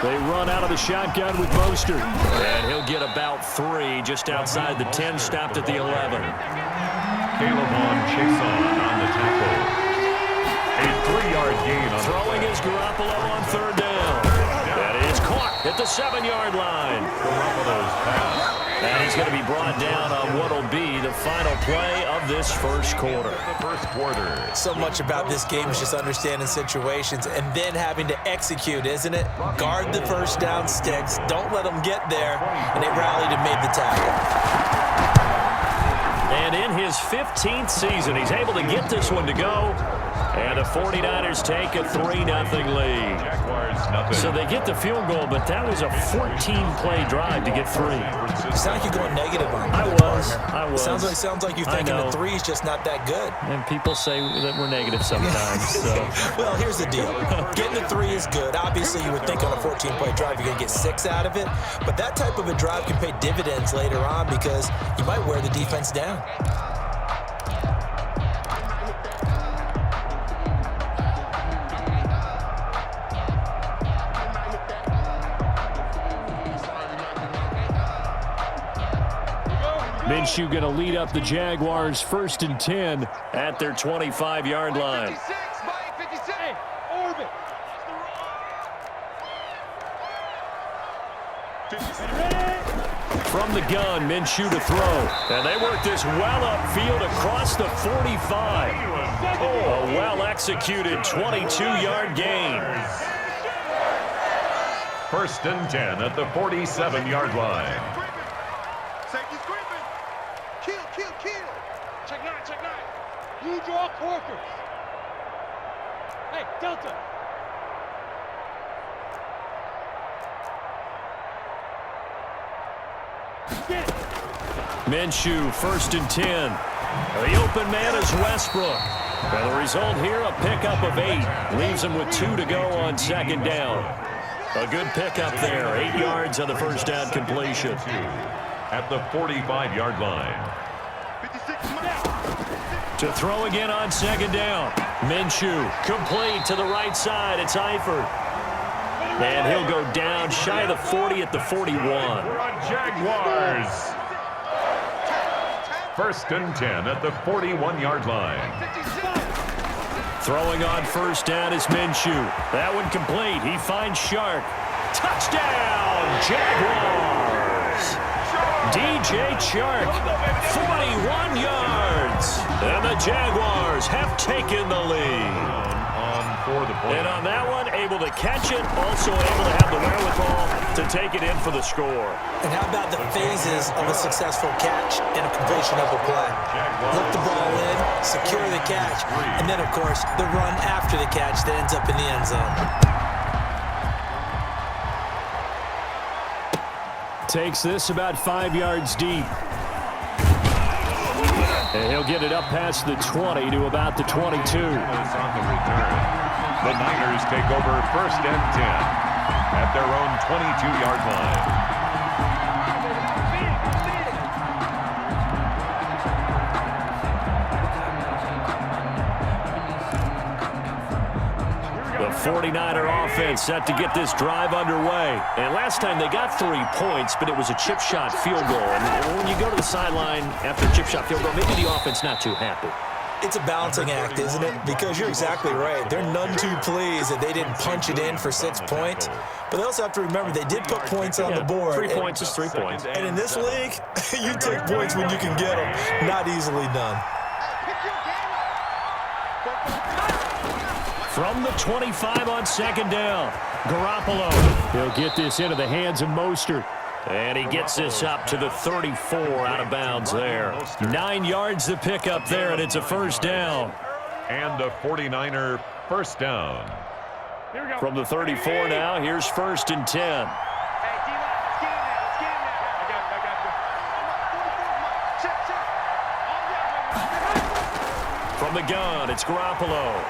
They run out of the shotgun with Mostert. And he'll get about 3 just outside the 10, stopped at the 11. Caleb on the tackle. A 3-yard gain on throwing is Garoppolo on 3rd down. That is caught at the 7-yard line. Garoppolo's pass. And he's going to be brought down on what will be the final play of this first quarter. So much about this game is just understanding situations and then having to execute, isn't it? Guard the first down sticks. Don't let them get there. And they rallied and made the tackle. And in his 15th season, he's able to get this one to go. And the 49ers take a 3-0 lead. So they get the field goal, but that was a 14-play drive to get 3. You sound like you're going negative on I that. was. Sounds like you're thinking the 3 is just not that good. And people say that we're negative sometimes. So. Well, here's the deal. Getting the 3 is good. Obviously, you would think on a 14-play drive you're going to get 6 out of it. But that type of a drive can pay dividends later on because you might wear the defense down. Minshew going to lead up the Jaguars 1st and 10 at their 25-yard line. From the gun, Minshew to throw. And they work this well upfield across the 45. Oh, a well-executed 22-yard gain. 1st and 10 at the 47-yard line. You draw corkers. Hey, Delta. Get it. Minshew, 1st and 10. The open man is Westbrook. And the result here, a pickup of 8. Leaves him with 2 to go on 2nd down. A good pickup there. 8 yards on the first down completion. At the 45-yard line. To throw again on 2nd down. Minshew, complete to the right side. It's Eifert. And he'll go down shy of the 40 at the 41. Jaguars. 1st and 10 at the 41-yard line. Throwing on 1st down is Minshew. That one complete. He finds Shark. Touchdown, Jaguars. DJ Chark, 41 yards. And the Jaguars have taken the lead. And on that one, able to catch it, also able to have the wherewithal to take it in for the score. And how about the phases of a successful catch and a completion of a play? Look the ball in, secure the catch, and then, of course, the run after the catch that ends up in the end zone. Takes this about 5 yards deep. And he'll get it up past the 20 to about the 22. On the return. The Niners take over 1st and 10 at their own 22-yard line. The 49er offense set to get this drive underway. And last time they got 3 points, but it was a chip shot field goal. And when you go to the sideline after a chip shot field goal, maybe the offense not too happy. It's a balancing act, isn't it? Because you're exactly right. They're none too pleased that they didn't punch it in for 6 points. But they also have to remember they did put points on the board. 3 points is 3 points. And in this league, you take points when you can get them. Not easily done. From the 25 on 2nd down, Garoppolo. He'll get this into the hands of Mostert. And he gets this up to the 34 out of bounds there. 9 yards to pick up there, and it's a 1st down. And a 49er 1st down. From the 34 now, here's 1st and 10. From the gun, it's Garoppolo.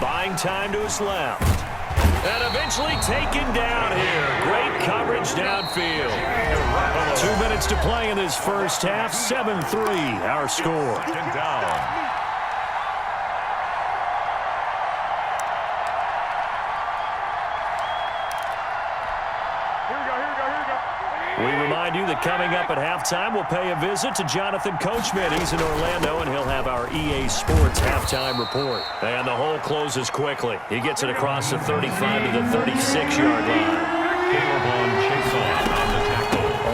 Buying time to his left. And eventually taken down here. Great coverage downfield. 2 minutes to play in this first half. 7-3, our score. Down. We remind you that coming up at halftime, we'll pay a visit to Jonathan Coachman. He's in Orlando, and he'll have our EA Sports halftime report. And the hole closes quickly. He gets it across the 35 to the 36-yard line.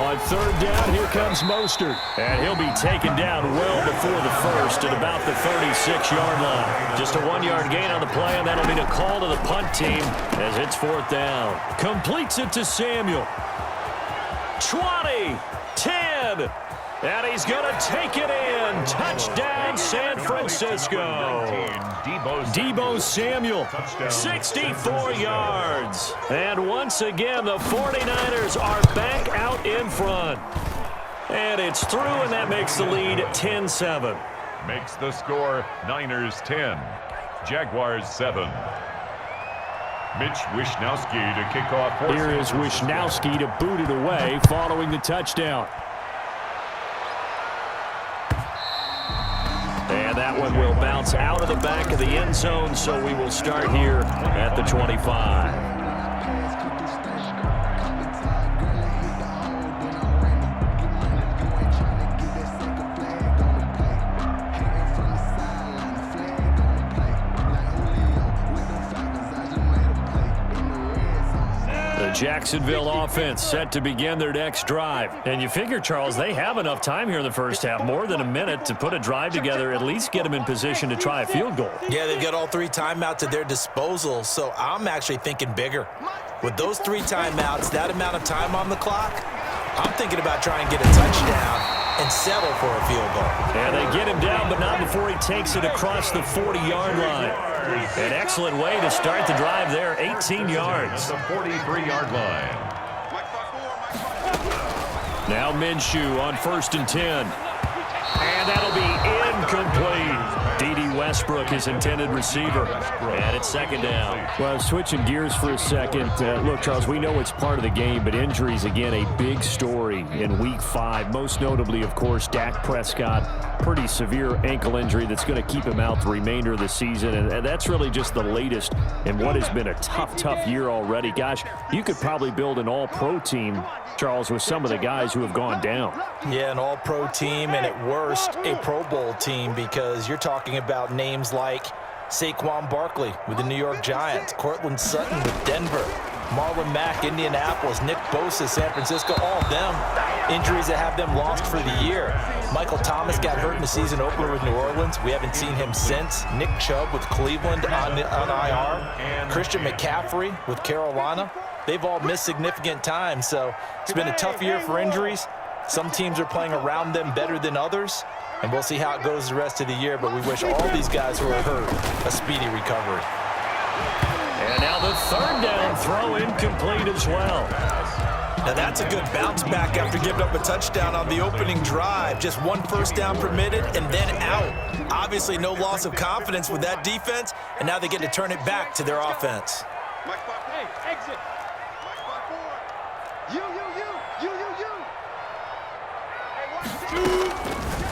On third down, here comes Mostert. And he'll be taken down well before the first at about the 36-yard line. Just a 1-yard gain on the play, and that'll mean a call to the punt team as it's fourth down. Completes it to Samuel. 20, 10, and he's going to take it in. Touchdown, San Francisco. Deebo Samuel, 64 yards. And once again, the 49ers are back out in front. And it's through, and that makes the lead 10-7. Makes the score Niners 10, Jaguars 7. Mitch Wishnowsky to kick off. Here is Wishnowsky to boot it away following the touchdown. And that one will bounce out of the back of the end zone, so we will start here at the 25. Jacksonville offense set to begin their next drive. And you figure, Charles, they have enough time here in the first half, more than a minute, to put a drive together, at least get them in position to try a field goal. Yeah, they've got all 3 timeouts at their disposal, so I'm actually thinking bigger. With those 3 timeouts, that amount of time on the clock, I'm thinking about trying to get a touchdown and settle for a field goal. And they get him down, but not before he takes it across the 40-yard line. An excellent way to start the drive there, 18 yards. The 43-yard line. Now Minshew on 1st and 10. And that'll be incomplete. D.D. Westbrook, his intended receiver. And it's 2nd down. Well, switching gears for a second. Look, Charles, we know it's part of the game, but injuries, again, a big story in Week 5. Most notably, of course, Dak Prescott. Pretty severe ankle injury that's going to keep him out the remainder of the season. And that's really just the latest in what has been a tough year already. Gosh, you could probably build an all-pro team, Charles, with some of the guys who have gone down. Yeah, an all-pro team, and at worst, a Pro Bowl team, because you're talking about names like Saquon Barkley with the New York Giants, Cortland Sutton with Denver, Marlon Mack, Indianapolis, Nick Bosa, San Francisco, all of them injuries that have them lost for the year. Michael Thomas got hurt in the season opener with New Orleans. We haven't seen him since. Nick Chubb with Cleveland on IR. Christian McCaffrey with Carolina. They've all missed significant time, so it's been a tough year for injuries. Some teams are playing around them better than others, and we'll see how it goes the rest of the year, but we wish all these guys who are hurt a speedy recovery. And now the 3rd down throw incomplete as well. Now that's a good bounce back after giving up a touchdown on the opening drive. Just 1 first down permitted and then out. Obviously no loss of confidence with that defense, and now they get to turn it back to their offense. Hey, exit. You.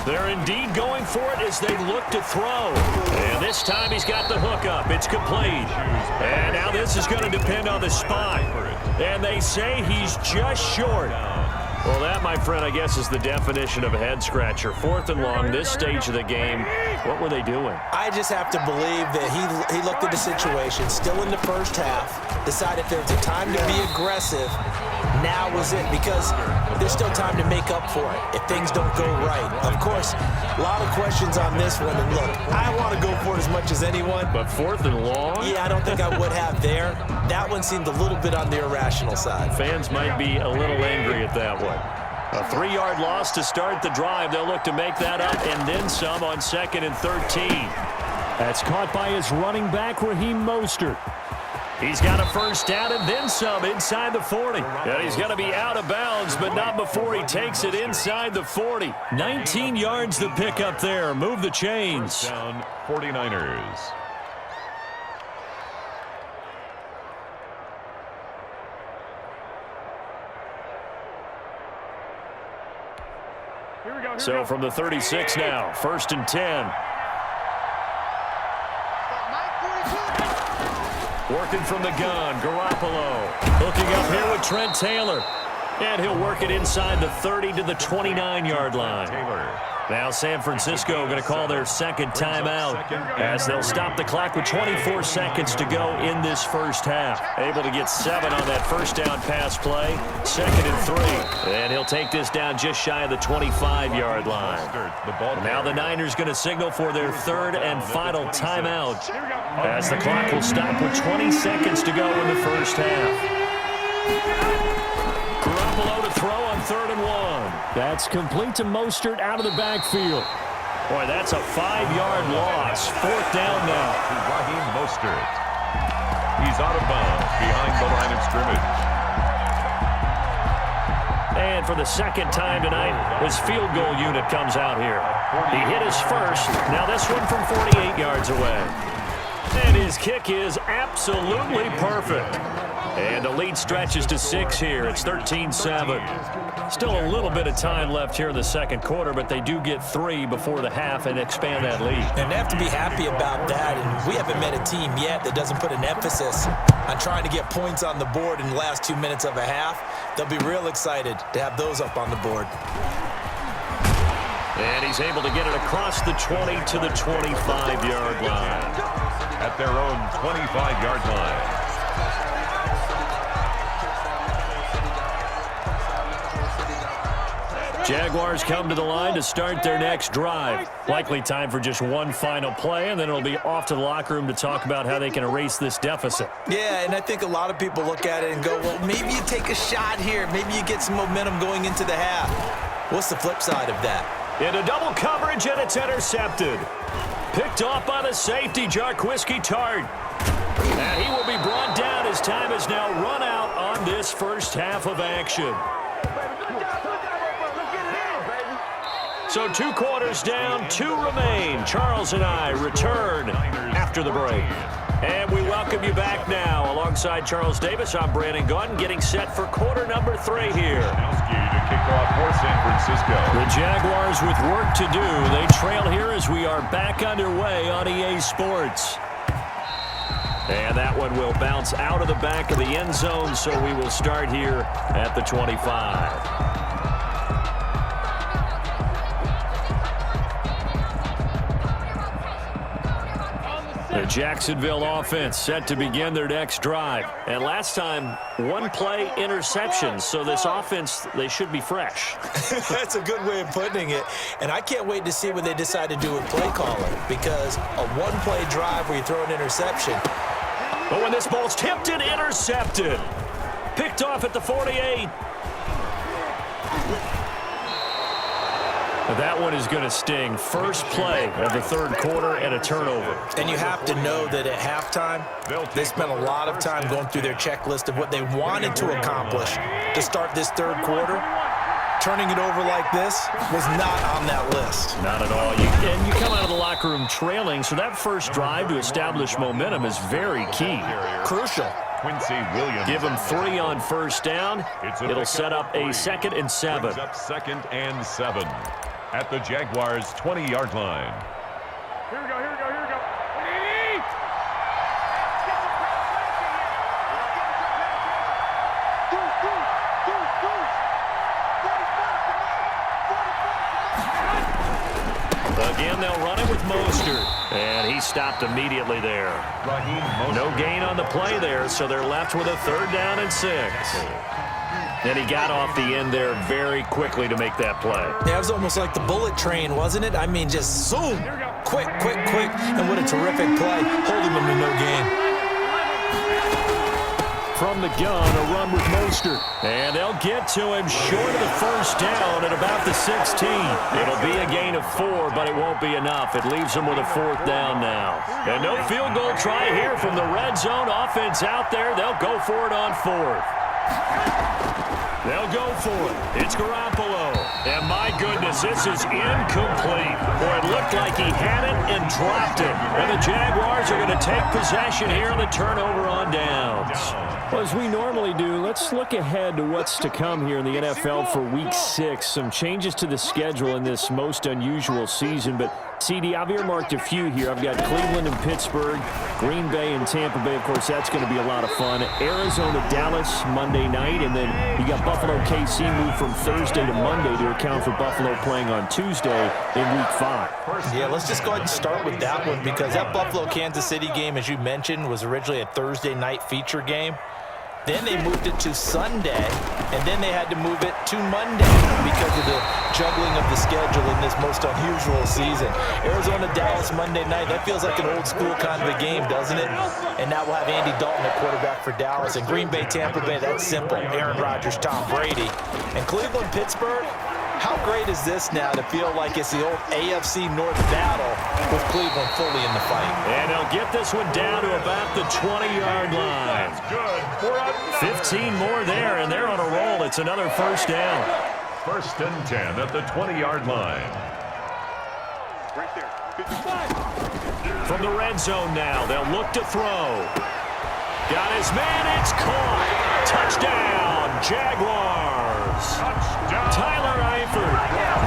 They're indeed going for it as they look to throw. And this time he's got the hook up. It's complete. And now this is going to depend on the spot. And they say he's just short. Well, that, my friend, I guess is the definition of a head-scratcher. 4th and long, this stage of the game. What were they doing? I just have to believe that he looked at the situation, still in the first half, decided there's a time to be aggressive. Now was it, because there's still time to make up for it if things don't go right. Of course, a lot of questions on this one. And look, I want to go for it as much as anyone. But 4th and long? Yeah, I don't think I would have there. That one seemed a little bit on the irrational side. Fans might be a little angry at that one. A 3-yard loss to start the drive. They'll look to make that up and then some on 2nd and 13. That's caught by his running back, Raheem Mostert. He's got a first down and then some inside the 40. And he's going to be out of bounds, but not before he takes it inside the 40. 19 yards to pick up there. Move the chains. First down, 49ers. So from the 36 now, 1st and 10. Working from the gun, Garoppolo. Hooking up here with Trent Taylor. And he'll work it inside the 30 to the 29-yard line. Taylor. Now San Francisco going to call their second timeout as they'll stop the clock with 24 seconds to go in this first half. Able to get 7 on that first down pass play. 2nd and 3. And he'll take this down just shy of the 25-yard line. Now the Niners going to signal for their 3rd and final timeout as the clock will stop with 20 seconds to go in the first half. Garoppolo to throw on 3rd and 1. That's complete to Mostert out of the backfield. Boy, that's a 5-yard loss. 4th down now. Raheem Mostert. He's out of bounds behind the line of scrimmage. And for the second time tonight, his field goal unit comes out here. He hit his first. Now this one from 48 yards away. And his kick is absolutely perfect. And the lead stretches to 6 here. It's 13-7. Still a little bit of time left here in the second quarter, but they do get 3 before the half and expand that lead. And they have to be happy about that. And we haven't met a team yet that doesn't put an emphasis on trying to get points on the board in the last 2 minutes of a half. They'll be real excited to have those up on the board. And he's able to get it across the 20 to the 25-yard line. At their own 25-yard line. Jaguars come to the line to start their next drive. Likely time for just one final play, and then it'll be off to the locker room to talk about how they can erase this deficit. Yeah, and I think a lot of people look at it and go, well, maybe you take a shot here. Maybe you get some momentum going into the half. What's the flip side of that? Into double coverage, and it's intercepted. Picked off by the safety, Jarquiski Tart. And he will be brought down. His time is now run out on this first half of action. So 2 quarters down, 2 remain. Charles and I return after the break. And we welcome you back now. Alongside Charles Davis, I'm Brandon Gaudin, getting set for quarter number 3 here. To kick off for San Francisco. The Jaguars with work to do. They trail here as we are back underway on EA Sports. And that one will bounce out of the back of the end zone, so we will start here at the 25. The Jacksonville offense set to begin their next drive. And last time, 1 play interception. So this offense, they should be fresh. That's a good way of putting it. And I can't wait to see what they decide to do with play calling, because a 1-play drive where you throw an interception. But when this ball's tipped and intercepted. Picked off at the 48. That one is going to sting. First play of the 3rd quarter and a turnover. And you have to know that at halftime, they spent a lot of time going through their checklist of what they wanted to accomplish to start this 3rd quarter. Turning it over like this was not on that list. Not at all. And you come out of the locker room trailing, so that first drive to establish momentum is very key. Crucial. Quincy Williams. Give him 3 on first down. It'll set up a 2nd and 7. 2nd and 7 at the Jaguars' 20-yard line. Here we go, here we go, here we go. Again, they'll run it with Mostert. And he stopped immediately there. No gain on the play there, so they're left with a 3rd down and 6. And he got off the end there very quickly to make that play. Yeah, it was almost like the bullet train, wasn't it? I mean, just zoom, quick, quick, quick. And what a terrific play, holding him to no gain. From the gun, a run with Mostert. And they'll get to him short of the first down at about the 16. It'll be a gain of 4, but it won't be enough. It leaves them with a 4th down now. And no field goal try here from the red zone. Offense out there. They'll go for it on 4th. They'll go for it. It's Garoppolo. And my goodness, this is incomplete. Boy, it looked like he had it and dropped it. And the Jaguars are going to take possession here on the turnover on downs. Well, as we normally do, let's look ahead to what's to come here in the NFL for Week 6. Some changes to the schedule in this most unusual season, but CD, I've earmarked a few here. I've got Cleveland and Pittsburgh, Green Bay and Tampa Bay. Of course, that's going to be a lot of fun. Arizona, Dallas, Monday night. And then you got Buffalo, KC moved from Thursday to Monday to account for Buffalo playing on Tuesday in Week 5. Yeah, let's just go ahead and start with that one because that Buffalo-Kansas City game, as you mentioned, was originally a Thursday night feature game. Then they moved it to Sunday, and then they had to move it to Monday because of the juggling of the schedule in this most unusual season. Arizona, Dallas, Monday night, that feels like an old school kind of a game, doesn't it? And now we'll have Andy Dalton at quarterback for Dallas. And Green Bay, Tampa Bay, that's simple. Aaron Rodgers, Tom Brady. And Cleveland, Pittsburgh, how great is this now to feel like it's the old AFC North battle with Cleveland fully in the fight? And they'll get this one down to about the 20-yard line. 15 more there, and they're on a roll. It's another first down. 1st and 10 at the 20-yard line. Right there. 55. From the red zone now, they'll look to throw. Got his man, it's caught. Touchdown, Jaguars. Touchdown. Tyler Eifert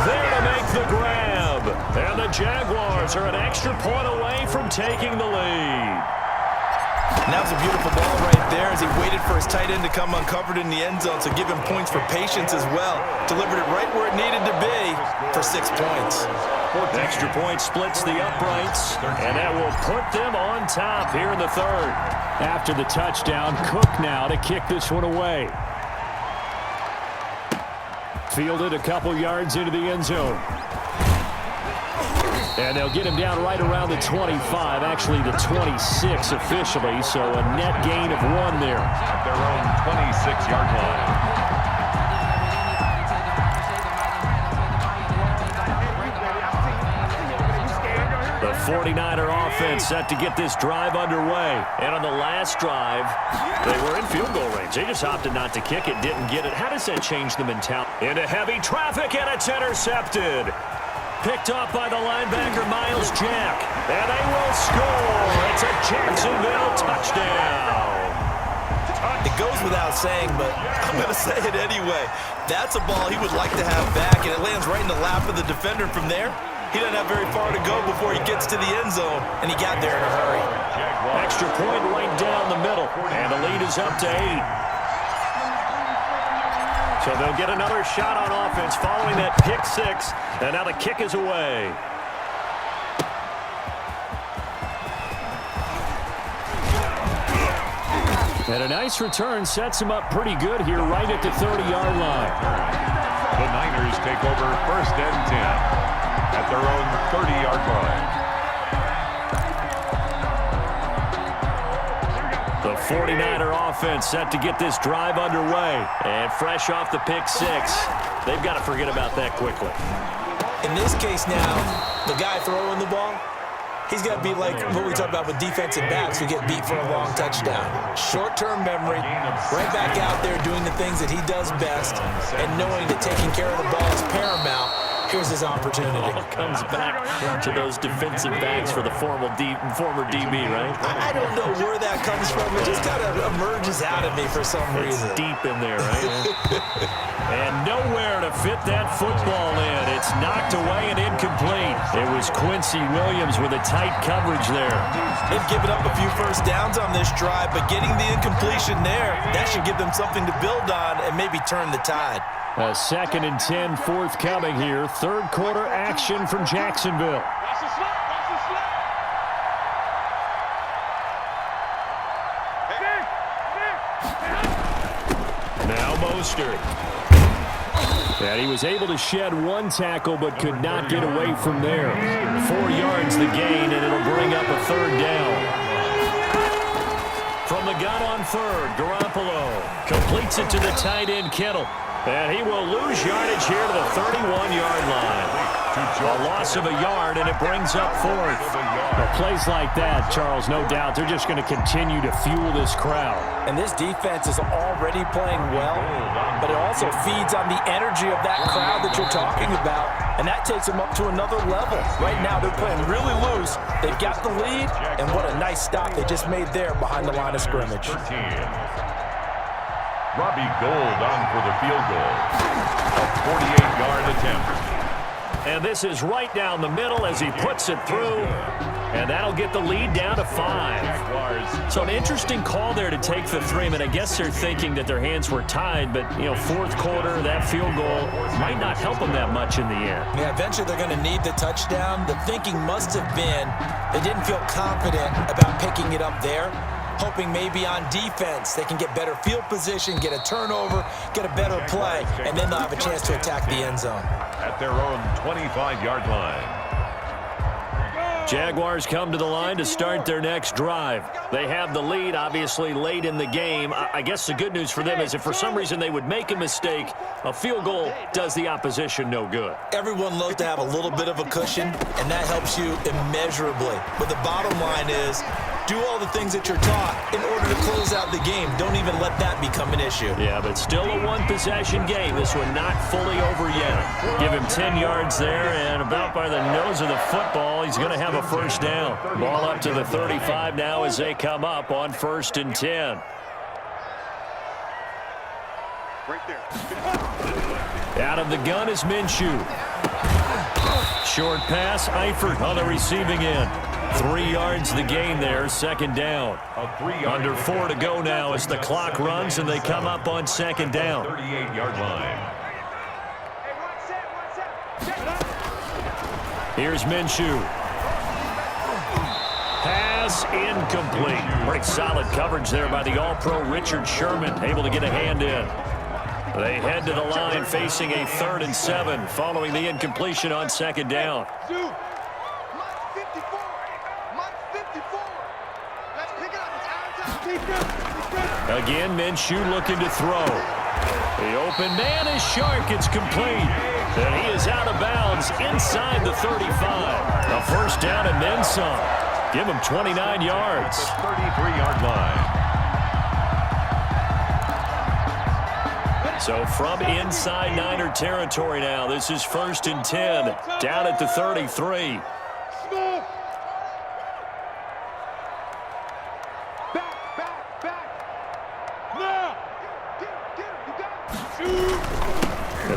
there to make the grab. And the Jaguars are an extra point away from taking the lead. And that was a beautiful ball right there as he waited for his tight end to come uncovered in the end zone, so give him points for patience as well. Delivered it right where it needed to be for 6 points. Extra point splits the uprights, and that will put them on top here in the third. After the touchdown, Cook now to kick this one away. Fielded a couple yards into the end zone. And they'll get him down right around the 25, actually the 26 officially, so a net gain of 1 there. At their own 26-yard line. The 49er offense set to get this drive underway. And on the last drive, they were in field goal range. They just opted not to kick it, didn't get it. How does that change the mentality? Into heavy traffic, and it's intercepted. Picked off by the linebacker, Miles Jack. And they will score. It's a Jacksonville touchdown. It goes without saying, but I'm going to say it anyway. That's a ball he would like to have back, and it lands right in the lap of the defender from there. He doesn't have very far to go before he gets to the end zone, and he got there in a hurry. Extra point right down the middle, and the lead is up to 8. So they'll get another shot on offense following that pick 6, and now the kick is away. And a nice return sets him up pretty good here right at the 30-yard line. The Niners take over 1st and 10 at their own 30-yard line. The 49er offense set to get this drive underway. And fresh off the pick 6, they've got to forget about that quickly. In this case now, the guy throwing the ball, he's got to be like what we talk about with defensive backs who get beat for a long touchdown. Short-term memory, right back out there doing the things that he does best, and knowing that taking care of the ball is paramount. Here's his opportunity. Ball comes back to those defensive backs for the former DB, right? I don't know where that comes from. It just kind of emerges out of me for some reason. It's deep in there, right? And nowhere to fit that football in. It's knocked away and incomplete. It was Quincy Williams with a tight coverage there. They've given up a few first downs on this drive, but getting the incompletion there, that should give them something to build on and maybe turn the tide. A 2nd and 10 forthcoming here. Third quarter action from Jacksonville. Now Mostert. And he was able to shed 1 tackle but could not get away from there. 4 yards the gain, and it'll bring up a 3rd down. From the gun on 3rd, Garoppolo completes it to the tight end Kittle. And he will lose yardage here to the 31-yard line. A loss of a yard, and it brings up 4th. Well, plays like that, Charles, no doubt, they're just going to continue to fuel this crowd. And this defense is already playing well, but it also feeds on the energy of that crowd that you're talking about, and that takes them up to another level. Right now, they're playing really loose. They've got the lead, and what a nice stop they just made there behind the line of scrimmage. Robbie Gould on for the field goal. A 48-yard attempt. And this is right down the middle as he puts it through. And that'll get the lead down to 5. So an interesting call there to take the 3. I mean, I guess they're thinking that their hands were tied, but, you know, fourth quarter, that field goal might not help them that much in the end. Yeah, eventually they're going to need the touchdown. The thinking must have been they didn't feel confident about picking it up there, hoping maybe on defense they can get better field position, get a turnover, get a better play, and then they'll have a chance to attack the end zone. At their own 25-yard line. Jaguars come to the line to start their next drive. They have the lead, obviously, late in the game. I guess the good news for them is if for some reason they would make a mistake, a field goal does the opposition no good. Everyone loves to have a little bit of a cushion, and that helps you immeasurably. But the bottom line is, do all the things that you're taught in order to close out the game. Don't even let that become an issue. Yeah, but still a one-possession game. This one not fully over yet. Give him 10 yards there, and about by the nose of the football, he's going to have a first down. Ball up to the 35 now as they come up on 1st and 10. Right there. Out of the gun is Minshew. Short pass, Eifert on the receiving end. 3 yards the gain there, 2nd down. Under 4 to go now as the clock runs and they come up on 2nd down. 38-yard line. Here's Minshew. Pass incomplete. Pretty solid coverage there by the All-Pro Richard Sherman, able to get a hand in. They head to the line facing a 3rd and 7 following the incompletion on 2nd down. Again, Minshew looking to throw. The open man is Shark. It's complete. And he is out of bounds inside the 35. A first down and then some. Give him 29 yards. 33-yard line. So from inside Niner territory now, this is 1st and 10. Down at the 33.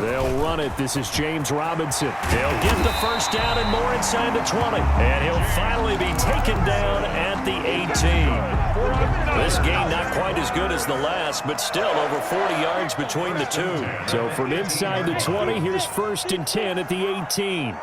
They'll run it. This is James Robinson. He'll get the first down and more inside the 20. And he'll finally be taken down at the 18. This game not quite as good as the last, but still over 40 yards between the two. So from inside the 20, here's 1st and 10 at the 18.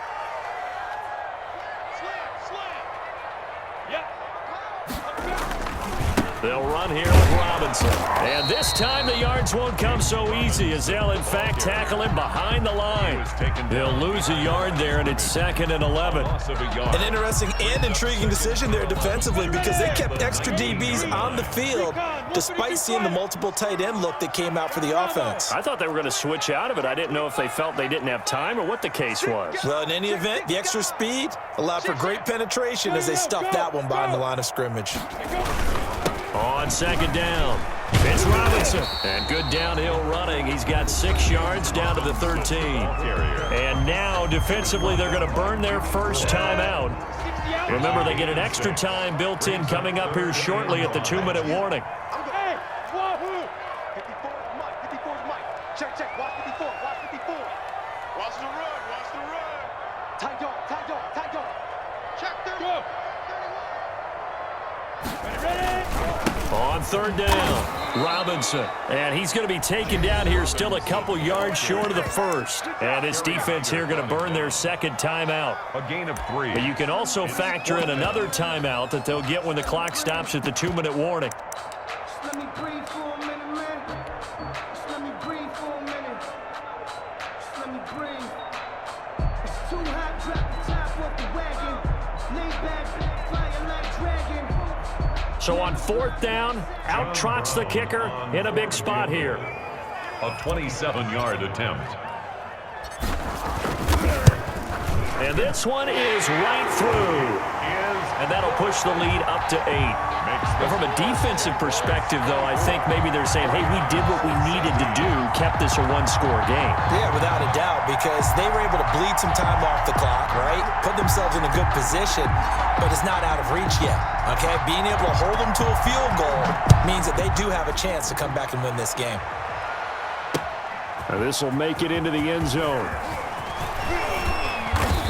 They'll run here with Robinson. And this time the yards won't come so easy as they'll, in fact, tackle him behind the line. They'll lose a yard there, and it's 2nd and 11. An interesting and intriguing decision there defensively because they kept extra DBs on the field despite seeing the multiple tight end look that came out for the offense. I thought they were going to switch out of it. I didn't know if they felt they didn't have time or what the case was. Well, in any event, the extra speed allowed for great penetration as they stuffed that one behind the line of scrimmage. On 2nd down, it's Robinson. And good downhill running. He's got 6 yards down to the 13. And now, defensively, they're going to burn their first time out. Remember, they get an extra time built in coming up here shortly at the 2-minute warning. Check. Watch 54. Watch the run. Tight dog. Check there. Go. On 3rd down, Robinson. And he's going to be taken down here still a couple yards short of the first. And this defense here going to burn their 2nd timeout. A gain of 3. But you can also factor in another timeout that they'll get when the clock stops at the 2-minute warning. Let me breathe for a minute, man. Just let me breathe for a minute. Just let me breathe. It's too hot, drop the top off the wagon. Lay back, flying like dragon. So on 4th down, out trots the kicker in a big spot here. A 27-yard attempt. And this one is right through. And that'll push the lead up to 8. But from a defensive perspective, though, I think maybe they're saying, hey, we did what we needed to do, kept this a one-score game. Yeah, without a doubt, because they were able to bleed some time off the clock, right? Put themselves in a good position, but it's not out of reach yet, okay? Being able to hold them to a field goal means that they do have a chance to come back and win this game. This will make it into the end zone.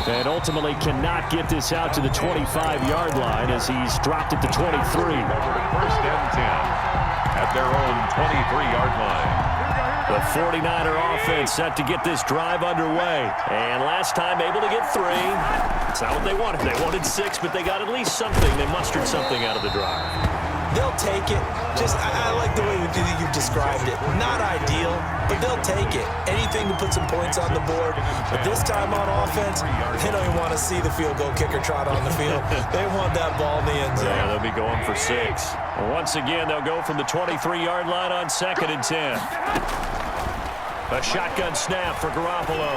And ultimately cannot get this out to the 25-yard line as he's dropped it to 23. Over to first and 10 at their own 23-yard line. The 49er offense set to get this drive underway. And last time able to get 3. It's not what they wanted. They wanted 6, but they got at least something. They mustered something out of the drive. They'll take it. I like the way you described it. Not ideal, but they'll take it. Anything to put some points on the board. But this time on offense, they don't even want to see the field goal kicker trot on the field. They want that ball in the end zone. Yeah, they'll be going for 6. Once again, they'll go from the 23-yard line on 2nd and 10. A shotgun snap for Garoppolo.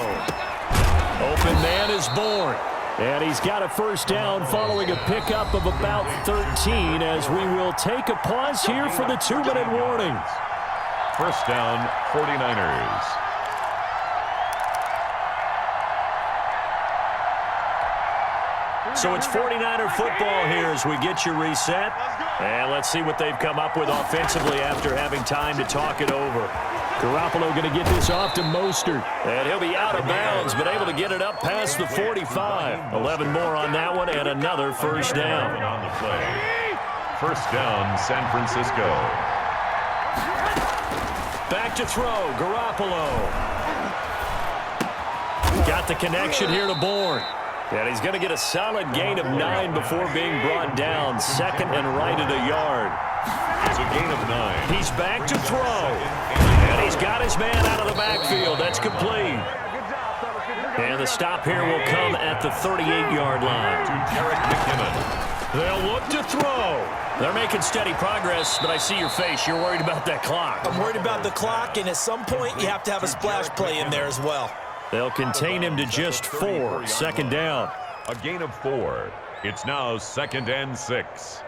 Open man is born. And he's got a first down following a pickup of about 13 as we will take a pause here for the 2-minute warning. First down, 49ers. So it's 49er football here as we get you reset. And let's see what they've come up with offensively after having time to talk it over. Garoppolo going to get this off to Mostert. And he'll be out of bounds, but able to get it up past the 45. 11 more on that one, and another first down. On the play. First down, San Francisco. Back to throw, Garoppolo. Got the connection here to Bourne. And he's going to get a solid gain of 9 before being brought down. 2nd and right at a yard. It's a gain of 9. He's back to throw. And he's got his man out of the backfield. That's complete. And the stop here will come at the 38-yard line. To Jerick McKinnon. They'll look to throw. They're making steady progress, but I see your face. You're worried about that clock. I'm worried about the clock, and at some point, you have to have a splash play in there as well. They'll contain him to just 4. 2nd down. A gain of 4. It's now 2nd and 6.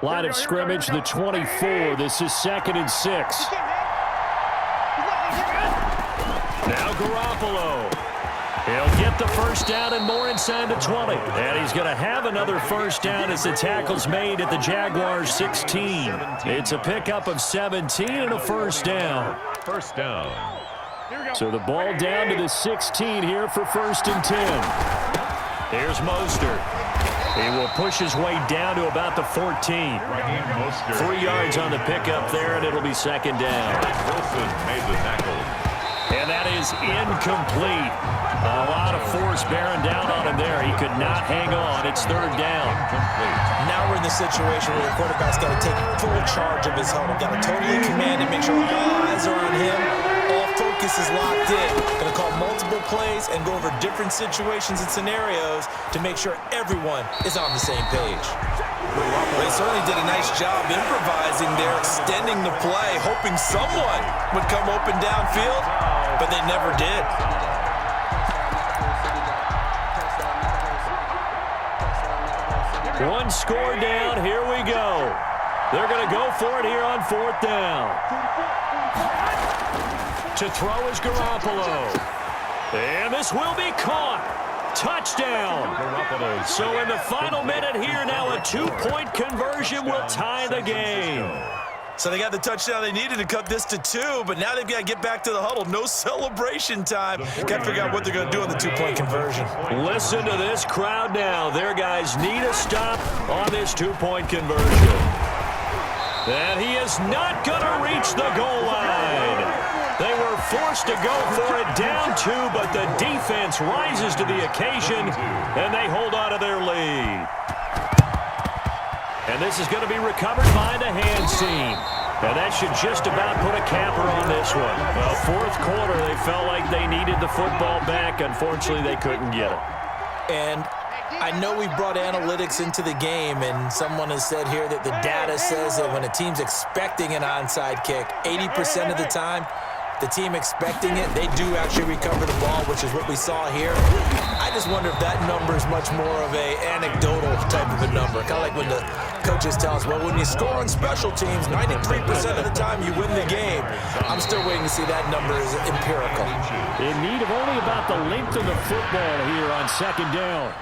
Line of scrimmage, the 24. This is 2nd and 6. Now Garoppolo. He'll get the first down and more inside the 20. And he's going to have another first down as the tackle's made at the Jaguars' 16. It's a pickup of 17 and a first down. First down. So the ball down to the 16 here for 1st and 10. Here's Mostert. He will push his way down to about the 14. 3 yards on the pickup there, and it'll be 2nd down. Wilson made the tackle. And that is incomplete. A lot of force bearing down on him there. He could not hang on. It's 3rd down. Now we're in the situation where the quarterback's got to take full charge of his helmet. Got to totally command it, make sure all eyes are on him. All focus is locked in. Going to call multiple plays and go over different situations and scenarios to make sure everyone is on the same page. They certainly did a nice job improvising there, extending the play, hoping someone would come open downfield, but they never did. One score down. Here we go. They're going to go for it here on 4th down. To throw is Garoppolo. And this will be caught. Touchdown. So in the final minute here now, a 2-point conversion will tie the game. So they got the touchdown they needed to cut this to 2, but now they've got to get back to the huddle. No celebration time. Got to figure out what they're going to do on the 2-point conversion. Listen to this crowd now. Their guys need a stop on this 2-point conversion. And he is not going to reach the goal line. They were forced to go for it down 2, but the defense rises to the occasion, and they hold on to their lead. And this is going to be recovered by the hands team. And that should just about put a capper on this one. Well, 4th quarter, they felt like they needed the football back. Unfortunately, they couldn't get it. And I know we brought analytics into the game, and someone has said here that the data says that when a team's expecting an onside kick, 80% of the time, the team expecting it, they do actually recover the ball, which is what we saw here. I just wonder if that number is much more of a anecdotal type of a number. Kind of like when the coaches tell us, well, when you score on special teams, 93% of the time you win the game. I'm still waiting to see that number is empirical. In need of only about the length of the football here on 2nd down.